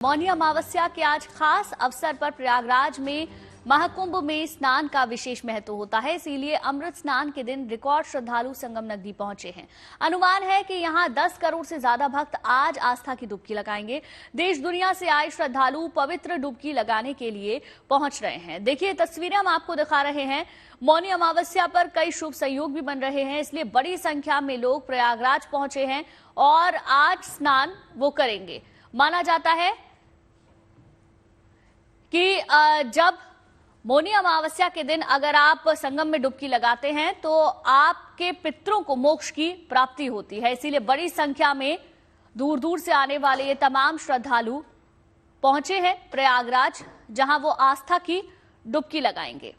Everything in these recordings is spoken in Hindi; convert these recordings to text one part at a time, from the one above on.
मौनी अमावस्या के आज खास अवसर पर प्रयागराज में महाकुंभ में स्नान का विशेष महत्व होता है। इसीलिए अमृत स्नान के दिन रिकॉर्ड श्रद्धालु संगम नगरी पहुंचे हैं। अनुमान है कि यहां 10 करोड़ से ज्यादा भक्त आज आस्था की डुबकी लगाएंगे। देश दुनिया से आए श्रद्धालु पवित्र डुबकी लगाने के लिए पहुंच रहे हैं। देखिए तस्वीरें हम आपको दिखा रहे हैं। मौनी अमावस्या पर कई शुभ संयोग भी बन रहे हैं, इसलिए बड़ी संख्या में लोग प्रयागराज पहुंचे हैं और आज स्नान वो करेंगे। माना जाता है कि जब मौनी अमावस्या के दिन अगर आप संगम में डुबकी लगाते हैं तो आपके पितरों को मोक्ष की प्राप्ति होती है। इसीलिए बड़ी संख्या में दूर दूर से आने वाले ये तमाम श्रद्धालु पहुंचे हैं प्रयागराज, जहां वो आस्था की डुबकी लगाएंगे।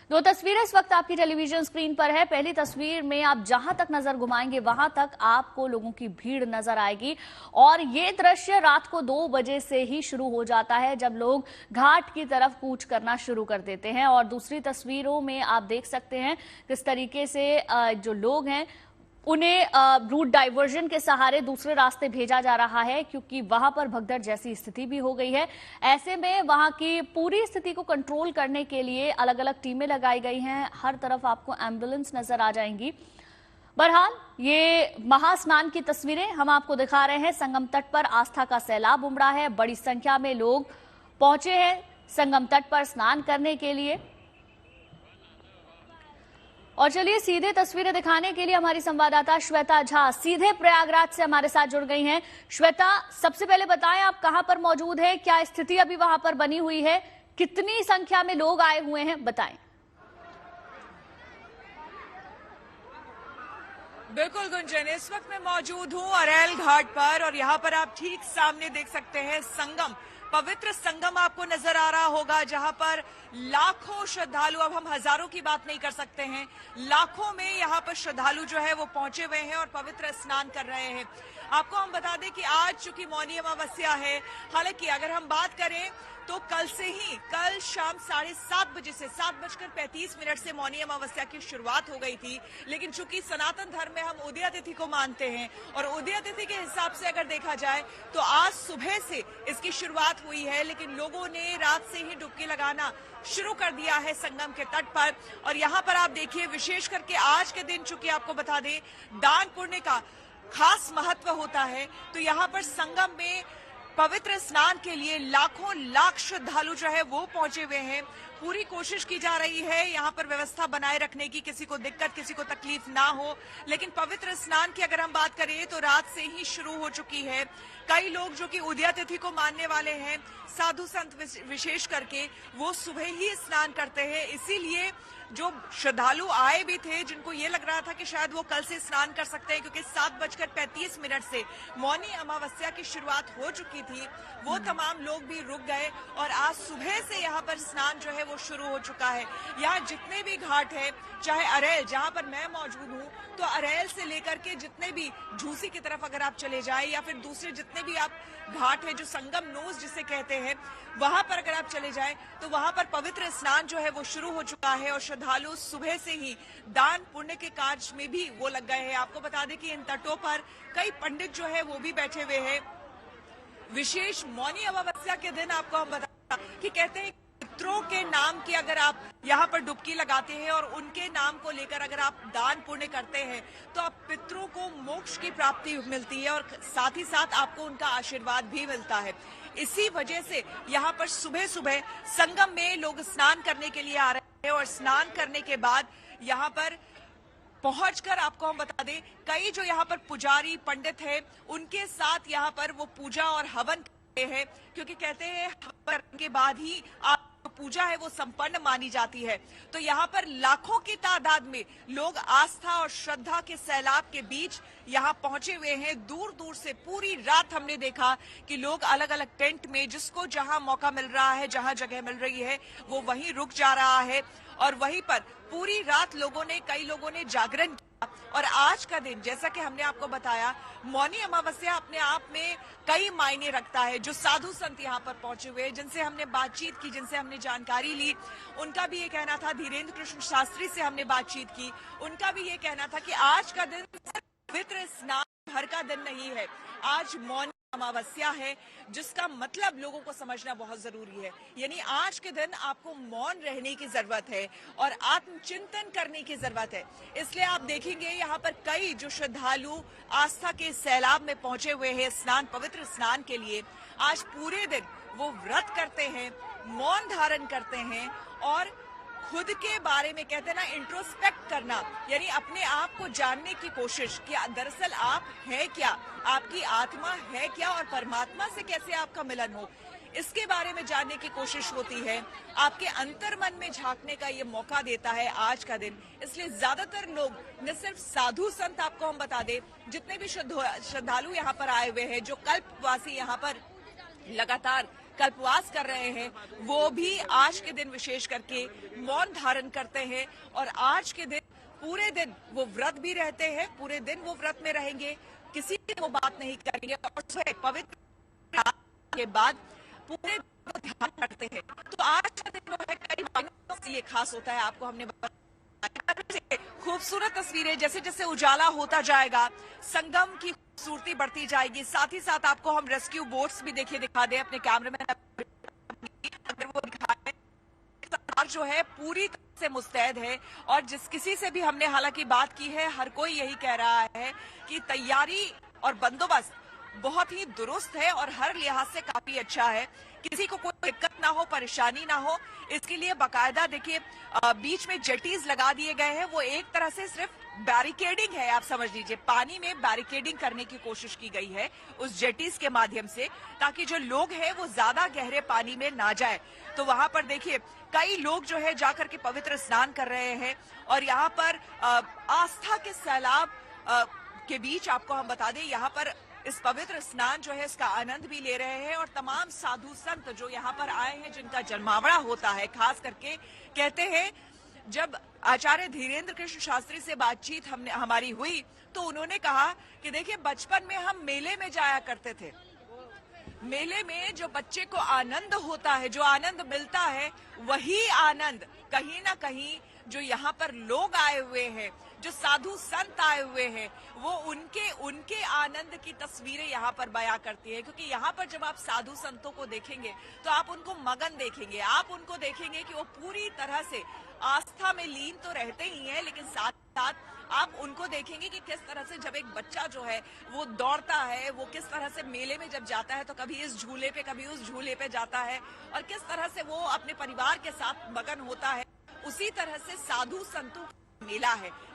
दो तस्वीरें इस वक्त आपकी टेलीविजन स्क्रीन पर है। पहली तस्वीर में आप जहां तक नजर घुमाएंगे वहां तक आपको लोगों की भीड़ नजर आएगी और ये दृश्य रात को 2 बजे से ही शुरू हो जाता है, जब लोग घाट की तरफ कूच करना शुरू कर देते हैं। और दूसरी तस्वीरों में आप देख सकते हैं किस तरीके से जो लोग हैं उन्हें रूट डाइवर्जन के सहारे दूसरे रास्ते भेजा जा रहा है, क्योंकि वहां पर भगदड़ जैसी स्थिति भी हो गई है। ऐसे में वहां की पूरी स्थिति को कंट्रोल करने के लिए अलग अलग टीमें लगाई गई हैं। हर तरफ आपको एम्बुलेंस नजर आ जाएंगी। बहरहाल ये महास्नान की तस्वीरें हम आपको दिखा रहे हैं। संगम तट पर आस्था का सैलाब उमड़ा है। बड़ी संख्या में लोग पहुंचे हैं संगम तट पर स्नान करने के लिए। और चलिए सीधे तस्वीरें दिखाने के लिए हमारी संवाददाता श्वेता झा सीधे प्रयागराज से हमारे साथ जुड़ गई हैं। श्वेता, सबसे पहले बताएं आप कहां पर मौजूद है, क्या स्थिति अभी वहां पर बनी हुई है, कितनी संख्या में लोग आए हुए हैं, बताएं। बिल्कुल गुंजन, इस वक्त मैं मौजूद हूं अरेल घाट पर और यहाँ पर आप ठीक सामने देख सकते हैं संगम, पवित्र संगम आपको नजर आ रहा होगा, जहां पर लाखों श्रद्धालु, अब हम हजारों की बात नहीं कर सकते हैं, लाखों में यहाँ पर श्रद्धालु जो है वो पहुंचे हुए हैं और पवित्र स्नान कर रहे हैं। आपको हम बता दें कि आज चूंकि मौनी अमावस्या है, हालांकि अगर हम बात करें तो कल से ही, कल शाम 7:30 बजे से 7:35 से मौनी अमावस्या की शुरुआत हो गई थी। लेकिन चूंकि सनातन धर्म में हम उदया तिथि को मानते हैं और उदया तिथि के हिसाब से अगर देखा जाए तो आज सुबह से इसकी शुरुआत हुई है, लेकिन लोगों ने रात से ही डुबकी लगाना शुरू कर दिया है संगम के तट पर। और यहाँ पर आप देखिए, विशेष करके आज के दिन चूंकि आपको बता दें दान पुण्य का खास महत्व होता है, तो यहाँ पर संगम में पवित्र स्नान के लिए लाखों लाख श्रद्धालु जो है वो पहुंचे हुए हैं। पूरी कोशिश की जा रही है यहाँ पर व्यवस्था बनाए रखने की, किसी को दिक्कत, किसी को तकलीफ ना हो। लेकिन पवित्र स्नान की अगर हम बात करें तो रात से ही शुरू हो चुकी है। कई लोग जो कि उदया तिथि को मानने वाले हैं, साधु संत विशेष करके, वो सुबह ही स्नान करते हैं। इसीलिए जो श्रद्धालु आए भी थे, जिनको ये लग रहा था कि शायद वो कल से स्नान कर सकते हैं क्योंकि 7:35 से मौनी अमावस्या की शुरुआत हो चुकी थी, वो तमाम लोग भी रुक गए और आज सुबह से यहाँ पर स्नान जो है वो शुरू हो चुका है। यहाँ जितने भी घाट है, चाहे अरेल जहाँ पर मैं मौजूद हूँ, तो अरेल से लेकर के जितने भी झूसी की तरफ अगर आप चले जाए या फिर दूसरे जितने भी आप घाट है जो संगम नोज जिसे कहते हैं, वहां पर अगर आप चले जाएं तो वहां पर पवित्र स्नान जो है वो शुरू हो चुका है और श्रद्धालु सुबह से ही दान पुण्य के कार्य में भी वो लग गए हैं। आपको बता दें कि इन तटों पर कई पंडित जो है वो भी बैठे हुए हैं। विशेष मौनी अमावस्या के दिन आपको हम बता कि कहते हैं पितरों के नाम की अगर आप यहाँ पर डुबकी लगाते हैं और उनके नाम को लेकर अगर आप दान पुण्य करते हैं तो आप पितरों को मोक्ष की प्राप्ति मिलती है और साथ ही साथ आपको उनका आशीर्वाद भी मिलता है। इसी वजह से यहाँ पर सुबह सुबह संगम में लोग स्नान करने के लिए आ रहे हैं और स्नान करने के बाद यहाँ पर पहुंचकर आपको हम बता दें कई जो यहाँ पर पुजारी पंडित हैं, उनके साथ यहाँ पर वो पूजा और हवन करते हैं, क्योंकि कहते हैं हवन के बाद ही आप पूजा है वो संपन्न मानी जाती है। तो यहाँ पर लाखों की तादाद में लोग आस्था और श्रद्धा के सैलाब के बीच यहाँ पहुंचे हुए हैं। दूर दूर से पूरी रात हमने देखा कि लोग अलग अलग टेंट में, जिसको जहां मौका मिल रहा है, जहां जगह मिल रही है, वो वहीं रुक जा रहा है और वहीं पर पूरी रात कई लोगों ने जागरण किया। और आज का दिन, जैसा कि हमने आपको बताया, मौनी अमावस्या अपने आप में कई मायने रखता है। जो साधु संत यहाँ पर पहुंचे हुए, जिनसे हमने बातचीत की, जिनसे हमने जानकारी ली, उनका भी ये कहना था, धीरेन्द्र कृष्ण शास्त्री से हमने बातचीत की, उनका भी ये कहना था कि आज का दिन पवित्र स्नान भर का दिन नहीं है। आज मौनी अमावस्या है, जिसका मतलब लोगों को समझना बहुत जरूरी है। यानी आज के दिन आपको मौन रहने की जरूरत है और आत्मचिंतन करने की जरूरत है। इसलिए आप देखेंगे यहाँ पर कई जो श्रद्धालु आस्था के सैलाब में पहुंचे हुए हैं स्नान, पवित्र स्नान के लिए। आज पूरे दिन वो व्रत करते हैं, मौन धारण करते हैं और खुद के बारे में कहते हैं ना, इंट्रोस्पेक्ट करना, यानी अपने आप को जानने की कोशिश कि दरअसल आप है क्या, आपकी आत्मा है क्या और परमात्मा से कैसे आपका मिलन हो, इसके बारे में जानने की कोशिश होती है। आपके अंतर्मन में झांकने का ये मौका देता है आज का दिन। इसलिए ज्यादातर लोग, न सिर्फ साधु संत, आपको हम बता दें, जितने भी श्रद्धालु यहाँ पर आए हुए हैं, जो कल्पवासी यहाँ पर लगातार कल्पवास कर रहे हैं, वो भी आज के दिन विशेष करके मौन धारण करते हैं और आज के दिन पूरे दिन वो व्रत भी रहते हैं, पूरे दिन वो व्रत में रहेंगे, किसी से वो बात नहीं करेंगे और सुबह पवित्र के बाद पूरे दिन वो ध्यान करते हैं। तो आज का दिन जो है कई मायनों से ये खास होता है। आपको हमने खूबसूरत तस्वीरें, जैसे जैसे उजाला होता जाएगा संगम की खूबसूरती बढ़ती जाएगी। साथ ही साथ आपको हम रेस्क्यू बोट्स भी दिखा दें अपने कैमरामैन, अगर वो दिखाएं, सरकार जो है पूरी तरह से मुस्तैद है और जिस किसी से भी हमने हालांकि बात की है, हर कोई यही कह रहा है कि तैयारी और बंदोबस्त बहुत ही दुरुस्त है और हर लिहाज से काफी अच्छा है। किसी को कोई दिक्कत ना हो, परेशानी ना हो, इसके लिए बाकायदा देखिए बीच में जेटीज लगा दिए गए हैं। वो एक तरह से सिर्फ बैरिकेडिंग है, आप समझ लीजिए, पानी में बैरिकेडिंग करने की कोशिश की गई है उस जेटीज के माध्यम से, ताकि जो लोग हैं वो ज्यादा गहरे पानी में ना जाए। तो वहां पर देखिए कई लोग जो है जाकर के पवित्र स्नान कर रहे हैं और यहाँ पर आस्था के सैलाब के बीच आपको हम बता दें, यहाँ पर इस पवित्र स्नान जो है इसका आनंद भी ले रहे हैं और तमाम साधु संत जो यहाँ पर आए हैं, जिनका जन्मावड़ा होता है, खास करके कहते हैं, जब आचार्य धीरेन्द्र कृष्ण शास्त्री से बातचीत हमारी हुई तो उन्होंने कहा कि देखिए बचपन में हम मेले में जाया करते थे, मेले में जो बच्चे को आनंद होता है, जो आनंद मिलता है, वही आनंद कहीं ना कहीं जो यहाँ पर लोग आए हुए हैं, जो साधु संत आए हुए हैं, वो उनके आनंद की तस्वीरें यहाँ पर बयां करती है। क्योंकि यहाँ पर जब आप साधु संतों को देखेंगे तो आप उनको मगन देखेंगे, आप उनको देखेंगे कि वो पूरी तरह से आस्था में लीन तो रहते ही हैं, लेकिन साथ साथ आप उनको देखेंगे कि किस तरह से जब एक बच्चा जो है वो दौड़ता है, वो किस तरह से मेले में जब जाता है तो कभी इस झूले पे कभी उस झूले पे जाता है और किस तरह से वो अपने परिवार के साथ मगन होता है। उसी तरह से साधु संतों का मेला है।